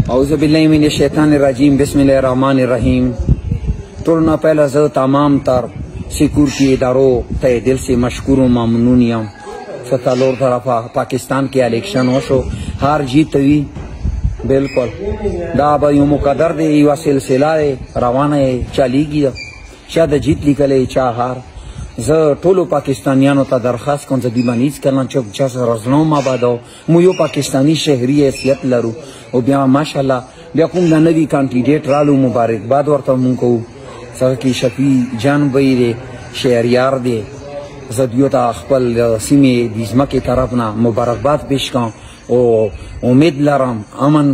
اعوذ باللہ من الشیطان الرجیم بسم اللہ الرحمن الرحیم. ټولنا پہلا زه تمام تر سکور کی اداروں تے دل سے مشکور و ممنون یم. ستالور طرفا پاکستان کے الیکشن وشو ہار جیت وی بالکل دا به یو مقدر دی یو سلسله روانه چلیږي چا د جیت لیکلی چا هار. زه ټولو پاکستانیانو ته درخواست کوم زه دې باندې هېڅکله چوک چا سره زړه مه بادوو. مو یو پاکستاني شهري حیثیت لرو او بیا ماشاءالله بیا کوم د نوي کانډیډیټ رالو مبارکباد ورته مونږ کوو. سره کې شفیع جان بی دی شهریار دی. زه دیو ته خپل سیمې د ځمکې طرف نه مبارکباد پیش کوم او امید لرم امن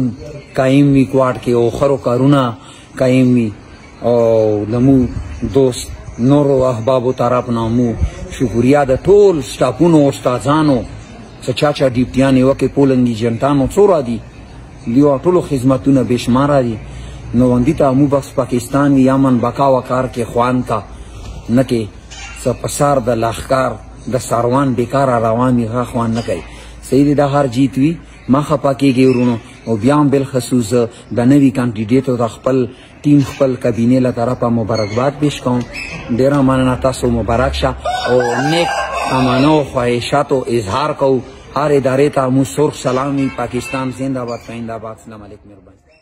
قایم وي کوارټ کې او خرو کارونه قایم وي او زمو دوست نورو احبابو طرف نه مو شکریه د ټول سټاپونو استادانو څه چا چا ډیپټیانې وکې پولنډي جنټانو څوره دي دیو ټولو خدمتونه بېشماره دي. نو وندي ته مو بس پاکستان وي امن بقا وقار کې خوان کا نه کې څه پسار د لښکر د ساروان بیکاره روان وي هغه خوان نه کوي. صحیح دی دا هر جیت وي ما خپه کېږي ورونو او بیا هم بالخصوص د نوي کانډیډیټو د خپل ټیم خپل کابینې له طرفه مبارکباد پیش کوم. ډېره مننه تاسو مبارک شه او نیک تمنا او خواهشاتو اظهار کوو. هر ادارې ته مو سرخ سلام وي. پاکستان زنده باد پاینده باد. السلام علیکم. مهرباني.